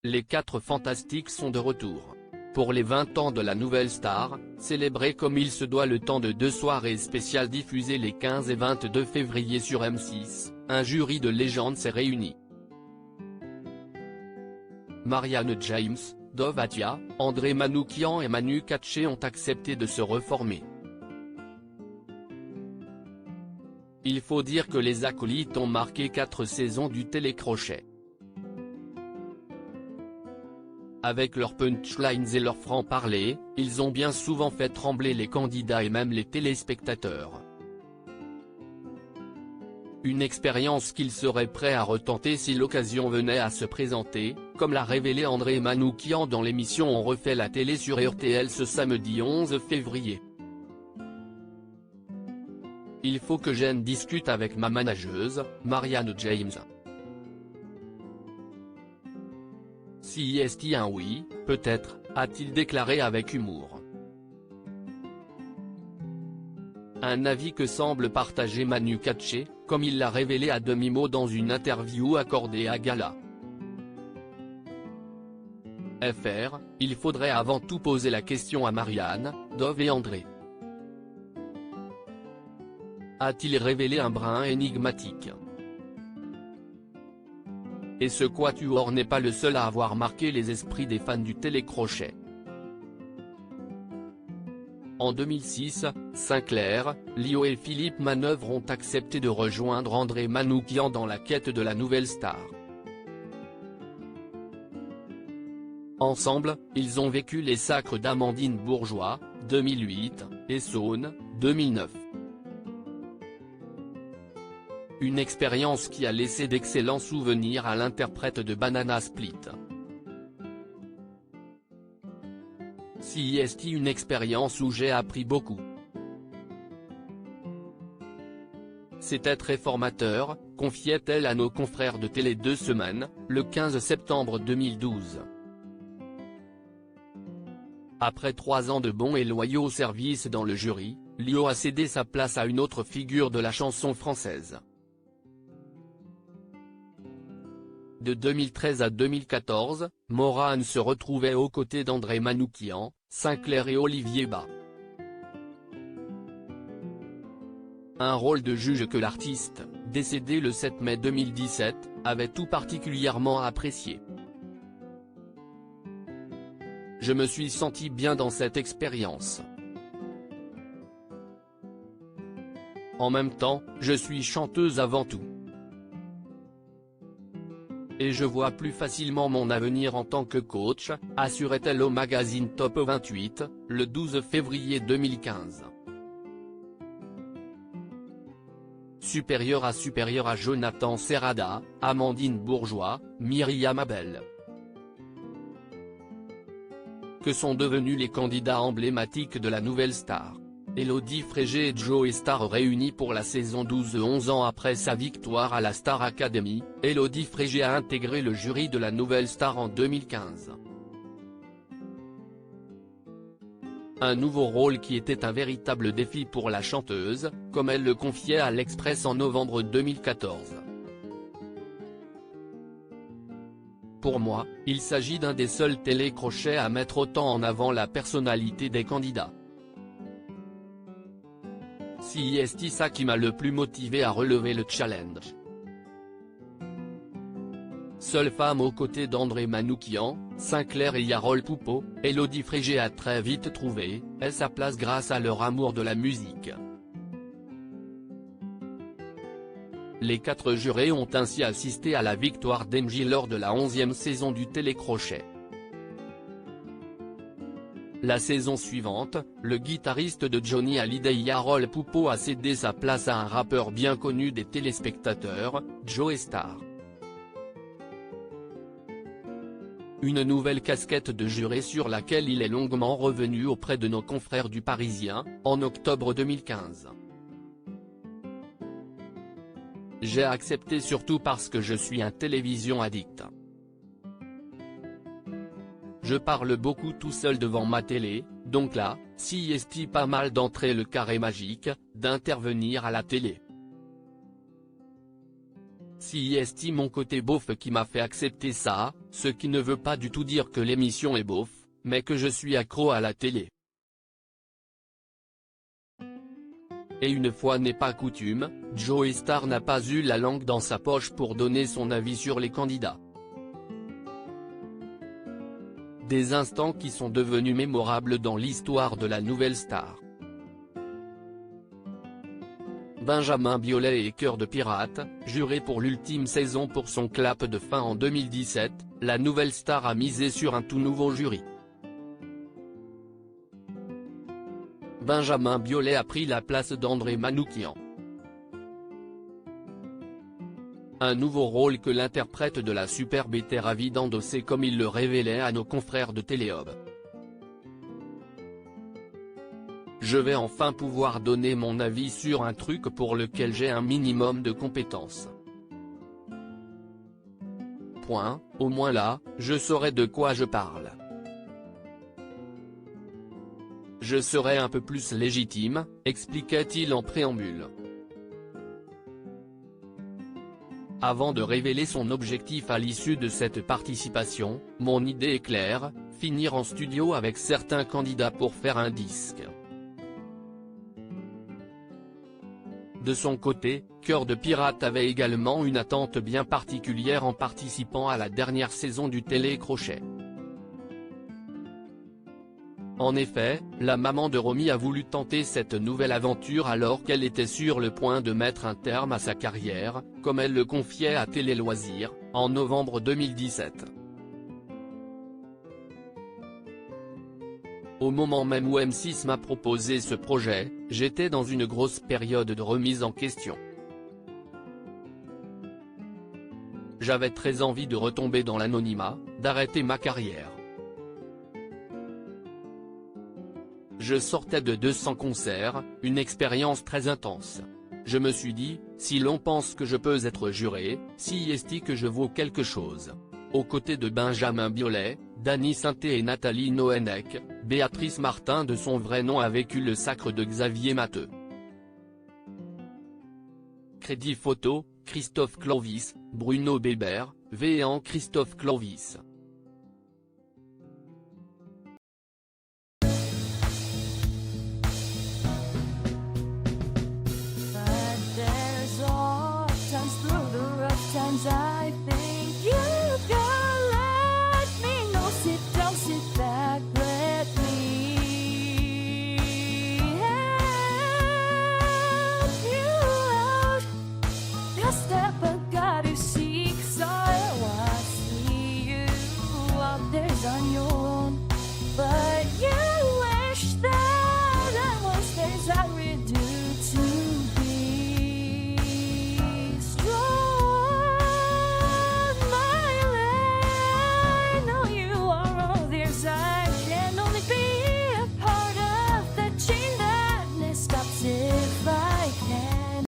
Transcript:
Les 4 Fantastiques sont de retour. Pour les 20 ans de la nouvelle star, célébrés comme il se doit le temps de 2 soirées spéciales diffusées les 15 et 22 février sur M6, un jury de légende s'est réuni. Marianne James, Dove Atia, André Manoukian et Manu Katché ont accepté de se reformer. Il faut dire que les acolytes ont marqué 4 saisons du télécrochet. Avec leurs punchlines et leurs francs-parler, ils ont bien souvent fait trembler les candidats et même les téléspectateurs. Une expérience qu'ils seraient prêts à retenter si l'occasion venait à se présenter, comme l'a révélé André Manoukian dans l'émission On refait la télé sur RTL ce samedi 11 février. Il faut que j'en discute avec ma manageuse, Marianne James. Si est un oui, peut-être, a-t-il déclaré avec humour. Un avis que semble partager Manu Katché, comme il l'a révélé à demi-mot dans une interview accordée à Gala. FR, il faudrait avant tout poser la question à Marianne, Dove et André. A-t-il révélé un brin énigmatique? Et ce quatuor n'est pas le seul à avoir marqué les esprits des fans du télécrochet. En 2006, Sinclair, Lio et Philippe Manœuvre ont accepté de rejoindre André Manoukian dans la quête de la nouvelle star. Ensemble, ils ont vécu les sacres d'Amandine Bourgeois, 2008, et Saône, 2009. Une expérience qui a laissé d'excellents souvenirs à l'interprète de Banana Split. Si est une expérience où j'ai appris beaucoup. C'était très formateur, confiait-elle à nos confrères de Télé 2 Semaines, le 15 septembre 2012. Après 3 ans de bons et loyaux services dans le jury, Lio a cédé sa place à une autre figure de la chanson française. De 2013 à 2014, Morane se retrouvait aux côtés d'André Manoukian, Sinclair et Olivier Bas. Un rôle de juge que l'artiste, décédé le 7 mai 2017, avait tout particulièrement apprécié. Je me suis senti bien dans cette expérience. En même temps, je suis chanteuse avant tout. Et je vois plus facilement mon avenir en tant que coach, assurait-elle au magazine Top 28, le 12 février 2015. Supérieur à Jonathan Serrada, Amandine Bourgeois, Myriam Abel. Que sont devenus les candidats emblématiques de la nouvelle star? Élodie Frégé et Joe Star réunis pour la saison 12. 11 ans après sa victoire à la Star Academy, Élodie Frégé a intégré le jury de la nouvelle star en 2015. Un nouveau rôle qui était un véritable défi pour la chanteuse, comme elle le confiait à l'Express en novembre 2014. Pour moi, il s'agit d'un des seuls télécrochets à mettre autant en avant la personnalité des candidats. Si est ça qui m'a le plus motivé à relever le challenge. Seule femme aux côtés d'André Manoukian, Sinclair et Yarol Poupeau, Élodie Frégé a très vite trouvé, sa place grâce à leur amour de la musique. Les 4 jurés ont ainsi assisté à la victoire d'Engie lors de la 11e saison du télécrochet. La saison suivante, le guitariste de Johnny Hallyday Yarol Poupeau a cédé sa place à un rappeur bien connu des téléspectateurs, Joe Star. Une nouvelle casquette de juré sur laquelle il est longuement revenu auprès de nos confrères du Parisien, en octobre 2015. J'ai accepté surtout parce que je suis un télévision addict. Je parle beaucoup tout seul devant ma télé, donc là, si est pas mal d'entrer le carré magique, d'intervenir à la télé. si est mon côté beauf qui m'a fait accepter ça, ce qui ne veut pas du tout dire que l'émission est beauf, mais que je suis accro à la télé. Et une fois n'est pas coutume, Joey Starr n'a pas eu la langue dans sa poche pour donner son avis sur les candidats. Des instants qui sont devenus mémorables dans l'histoire de la nouvelle star. Benjamin Biolay et Cœur de pirate, juré pour l'ultime saison pour son clap de fin en 2017, la nouvelle star a misé sur un tout nouveau jury. Benjamin Biolay a pris la place d'André Manoukian. Un nouveau rôle que l'interprète de la superbe était ravi d'endosser comme il le révélait à nos confrères de Téléhub. Je vais enfin pouvoir donner mon avis sur un truc pour lequel j'ai un minimum de compétences. Point, au moins là, je saurai de quoi je parle. Je serai un peu plus légitime, expliqua-t-il en préambule. Avant de révéler son objectif à l'issue de cette participation, mon idée est claire, finir en studio avec certains candidats pour faire un disque. De son côté, Cœur de pirate avait également une attente bien particulière en participant à la dernière saison du Télécrochet. En effet, la maman de Romy a voulu tenter cette nouvelle aventure alors qu'elle était sur le point de mettre un terme à sa carrière, comme elle le confiait à Télé Loisirs, en novembre 2017. Au moment même où M6 m'a proposé ce projet, j'étais dans une grosse période de remise en question. J'avais très envie de retomber dans l'anonymat, d'arrêter ma carrière. Je sortais de 200 concerts, une expérience très intense. Je me suis dit, si l'on pense que je peux être juré, si est-il que je vaux quelque chose. Aux côtés de Benjamin Biolay, Dany Sainté et Nathalie Noënec, Béatrice Martin de son vrai nom a vécu le sacre de Xavier Matteux. Crédit photo, Christophe Clovis, Bruno Bébert, Véan Christophe Clovis.